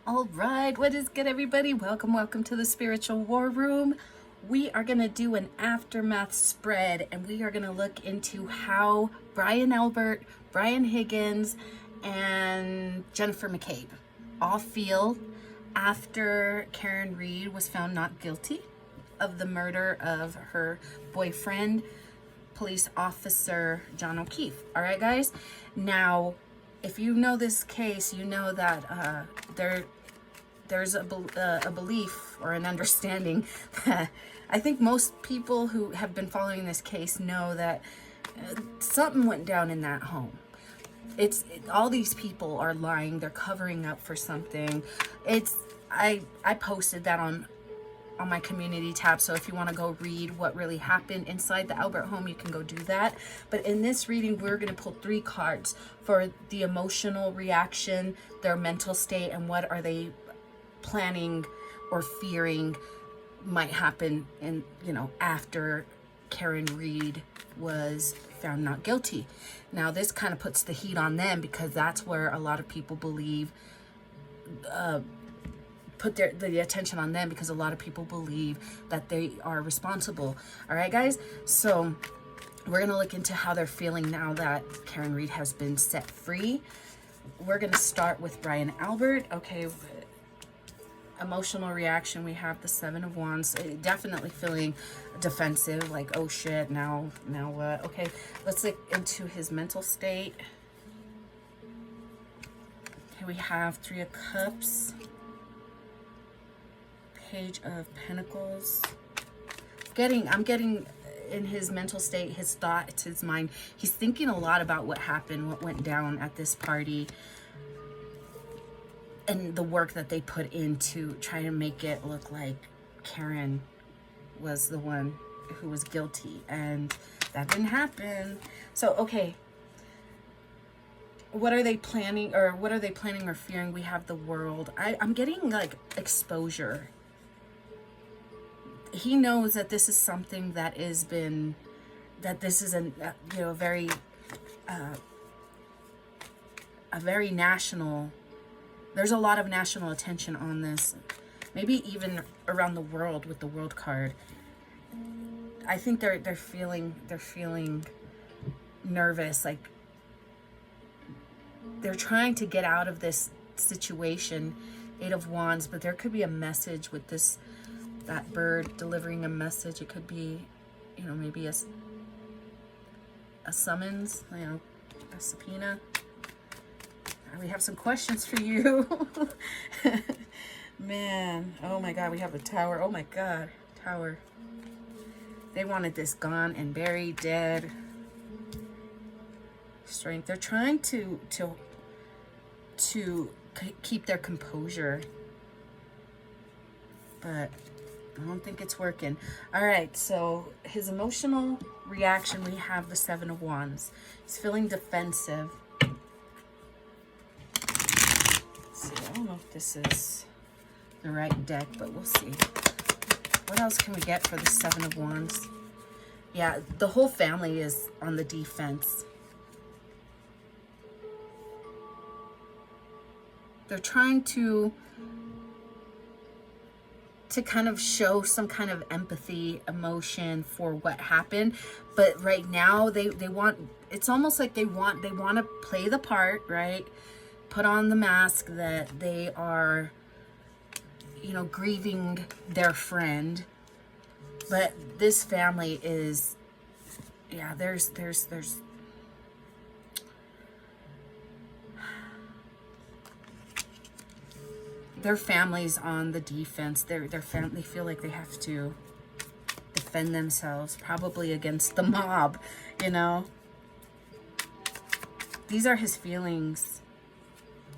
All right, what is good, everybody? Welcome to the Spiritual War Room. We are going to do an aftermath spread, and we are going to look into how Brian Albert, Brian Higgins, and Jennifer McCabe all feel after Karen Reed was found not guilty of the murder of her boyfriend, police officer John O'Keefe. All right, guys. Now, if you know this case, you know that there's a belief or an understanding that I think most people who have been following this case know that something went down in that home. All these people are lying. They're covering up for something. I posted that on my community tab, so if you want to go read what really happened inside the Albert home, you can go do that. But in this reading, we're going to pull 3 cards for the emotional reaction, their mental state, and what are they planning or fearing might happen in, after Karen Reed was found not guilty. Now, this kind of puts the heat on them because that's where a lot of people believe put the attention on them, because a lot of people believe that they are responsible. All right, guys, so we're gonna look into how they're feeling now that Karen Reed has been set free. We're gonna start with Brian Albert. Okay, emotional reaction, we have the 7 of Wands. Definitely feeling defensive, like, oh shit, now what? Okay, let's look into his mental state. Okay, we have 3 of Cups, Page of Pentacles. I'm getting in his mental state, his thoughts, his mind. He's thinking a lot about what happened, what went down at this party, and the work that they put into trying to make it look like Karen was the one who was guilty, and that didn't happen. So, okay, what are they planning or fearing? We have the World. I'm getting like exposure. He knows that this is something that this is a very national. There's a lot of national attention on this, maybe even around the world with the World card. I think they're feeling nervous, like they're trying to get out of this situation. 8 of Wands, but there could be a message with that bird delivering a message. It could be, maybe a summons, a subpoena. We have some questions for you. Man, oh my God, we have a Tower. Oh my God, Tower. They wanted this gone and buried, dead. Strength. They're trying to keep their composure, but I don't think it's working. All right, so his emotional reaction, we have the 7 of Wands. He's feeling defensive. See, I don't know if this is the right deck, but we'll see. What else can we get for the 7 of Wands? Yeah, the whole family is on the defense. They're trying to kind of show some kind of empathy, emotion for what happened, but right now they want, it's almost like they want to play the part, right? Put on the mask that they are, grieving their friend. But this family is, yeah, there's their family's on the defense. They feel like they have to defend themselves, probably against the mob, These are his feelings.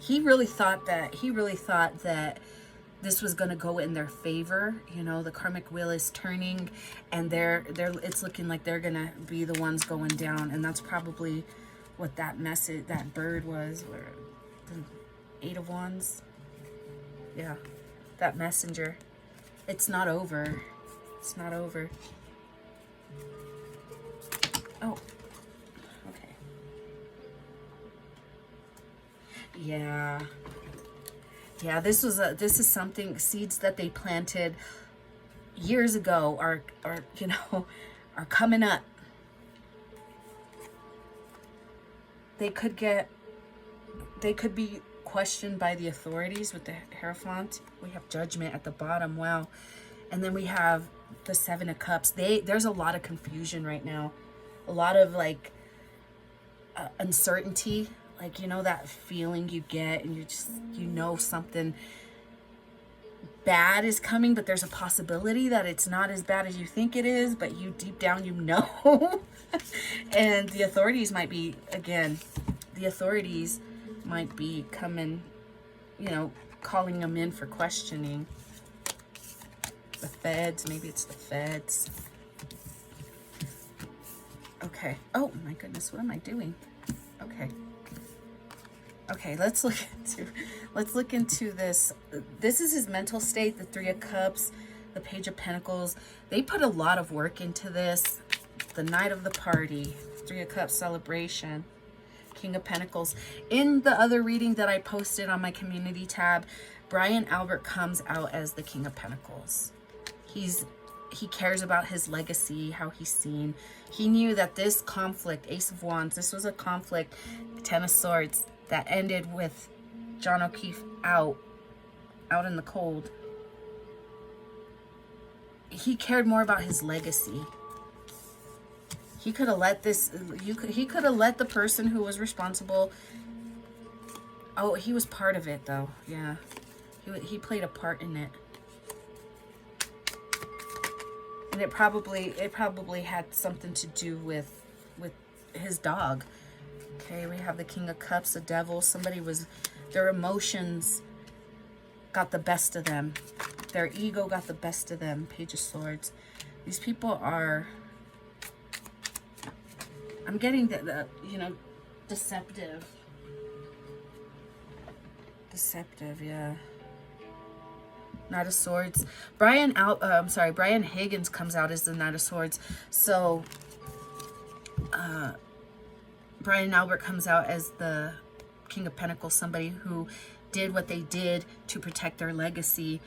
He really thought that this was going to go in their favor. The karmic wheel is turning, and it's looking like they're going to be the ones going down, and that's probably what that message, that bird was, where the 8 of Wands. Yeah, that messenger. It's not over. It's not over. Oh, okay. Yeah. Yeah, this is something, seeds that they planted years ago are you know, are coming up. They could be questioned by the authorities with the Hierophant. We have Judgment at the bottom. Wow. And then we have the Seven of Cups. There's a lot of confusion right now. A lot of like uncertainty. Like, you know, that feeling you get and you know something bad is coming, but there's a possibility that it's not as bad as you think it is, but you deep down, you know. And the authorities might be, again, coming, you know, calling them in for questioning. The feds, maybe it's the feds. Okay. Oh my goodness, what am I doing? Okay. Okay, let's look into this. This is his mental state, the Three of Cups, the Page of Pentacles. They put a lot of work into this. The Night of the Party, Three of Cups celebration, King of Pentacles. In the other reading that I posted on my community tab, Brian Albert comes out as the King of Pentacles. He cares about his legacy, how he's seen. He knew that this conflict, Ace of Wands, this was a conflict, Ten of Swords, that ended with John O'Keefe out in the cold. He cared more about his legacy. He could have let he could have let the person who was responsible. Oh, he was part of it though. Yeah. He played a part in it. And it probably had something to do with his dog. Okay, we have the King of Cups, the Devil. Their emotions got the best of them. Their ego got the best of them. Page of Swords. These people are, I'm getting the you know, deceptive. Deceptive, yeah. Knight of Swords. Brian Higgins comes out as the Knight of Swords. So, Brian Albert comes out as the King of Pentacles, somebody who did what they did to protect their legacy.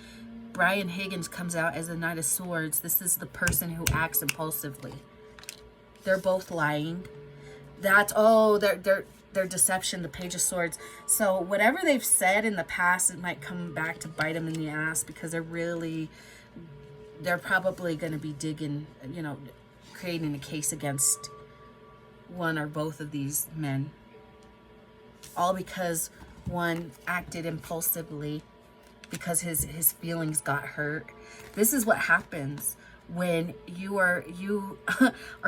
Brian Higgins comes out as the Knight of Swords. This is the person who acts impulsively. They're both lying. That's, oh, their deception, the Page of Swords. So whatever they've said in the past, it might come back to bite them in the ass, because they're probably going to be digging, you know, creating a case against one or both of these men. All because one acted impulsively because his feelings got hurt. This is what happens when you are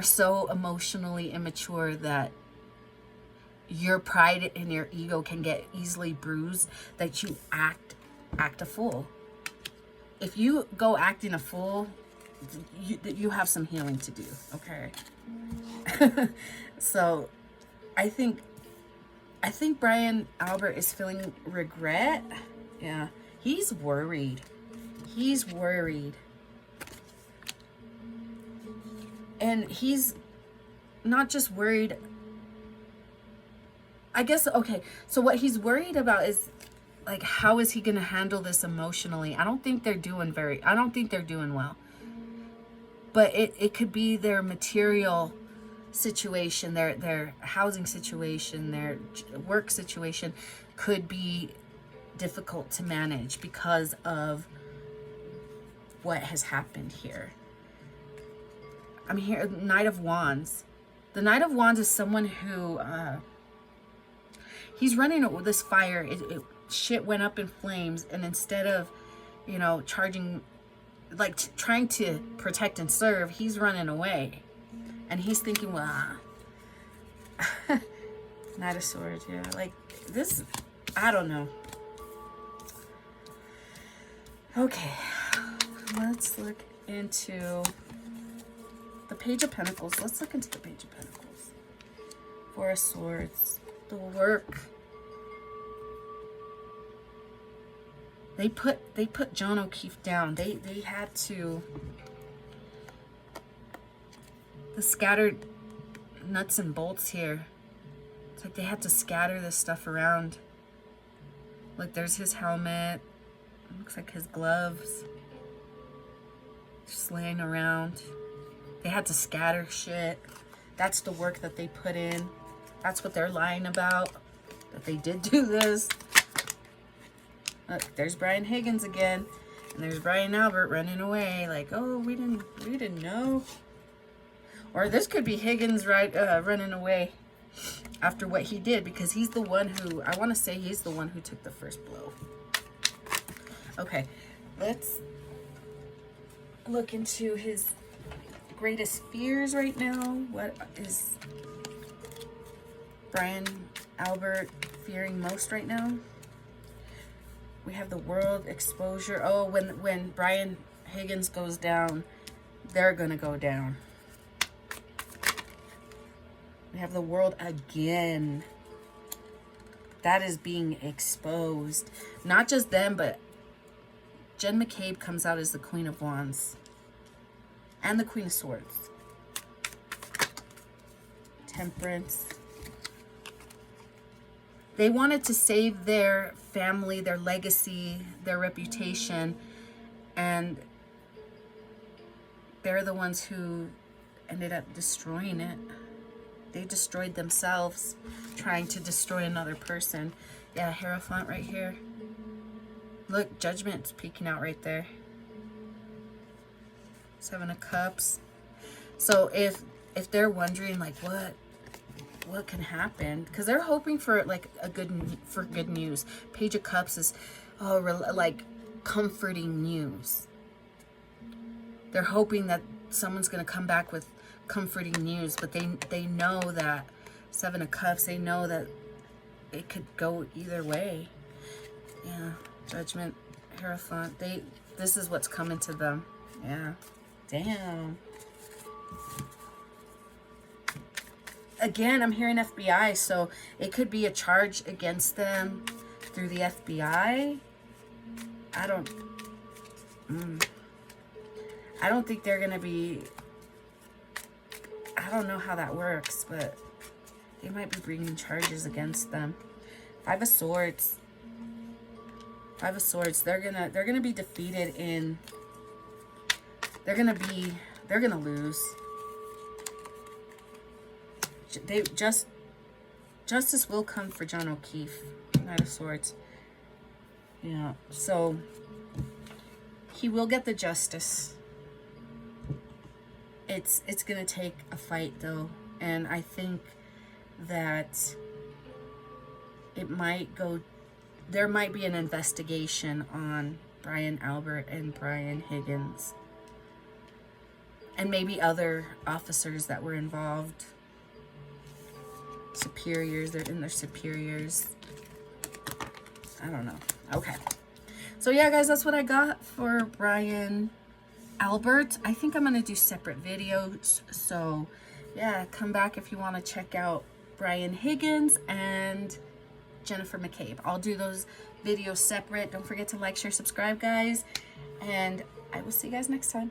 so emotionally immature that your pride and your ego can get easily bruised, that you act a fool. If you go acting a fool, you have some healing to do, okay? So I think Brian Albert is feeling regret. Yeah, he's worried. He's worried. And he's not just worried, I guess, okay, so what he's worried about is, like, how is he going to handle this emotionally? I don't think they're doing well. But it could be their material situation, their housing situation, their work situation could be difficult to manage because of what has happened here. I'm here, Knight of Wands. The Knight of Wands is someone who, he's running this fire. Shit went up in flames, and instead of, you know, charging, like trying to protect and serve, he's running away. And he's thinking, well, Knight of Swords, yeah. Like, this, I don't know. Okay, let's look into the Page of Pentacles. Let's look into the Page of Pentacles. Four of Swords, the work. They put John O'Keefe down. They had to. The scattered nuts and bolts here. It's like they had to scatter this stuff around. Look, there's his helmet. Looks like his gloves. Just laying around. They had to scatter shit. That's the work that they put in. That's what they're lying about. That they did do this. Look, there's Brian Higgins again. And there's Brian Albert running away. Like, oh, we didn't know. Or this could be Higgins running away after what he did, because he's the one who, I want to say he's the one who took the first blow. Okay, let's look into his greatest fears right now. What is Brian Albert fearing most right now? We have the world exposure. Oh, when Brian Higgins goes down, they're gonna go down. We have the world again. That is being exposed. Not just them, but Jen McCabe comes out as the Queen of Wands. And the Queen of Swords. Temperance. They wanted to save their family, their legacy, their reputation. And they're the ones who ended up destroying it. They destroyed themselves trying to destroy another person. Yeah, Hierophant right here. Look, Judgment's peeking out right there. Seven of Cups. So if they're wondering like what can happen, because they're hoping for like good news. Page of Cups is like comforting news. They're hoping that someone's going to come back with comforting news, but they know that Seven of Cups, they know that it could go either way. Yeah, Judgment, Hierophant, this is what's coming to them. Yeah, damn. Again, I'm hearing FBI, so it could be a charge against them through the FBI. I don't think they're gonna be, I don't know how that works, but they might be bringing charges against them. Five of Swords. Five of Swords. They're gonna be defeated in. They're gonna lose. Justice will come for John O'Keefe. Knight of Swords. Yeah. So he will get the justice. It's gonna take a fight though, and I think that it might go, there might be an investigation on Brian Albert and Brian Higgins and maybe other officers that were involved. Superiors, they're in their superiors. I don't know. Okay. So yeah, guys, that's what I got for Brian Albert. I think I'm going to do separate videos. So yeah, come back if you want to check out Brian Higgins and Jennifer McCabe. I'll do those videos separate. Don't forget to like, share, subscribe, guys. And I will see you guys next time.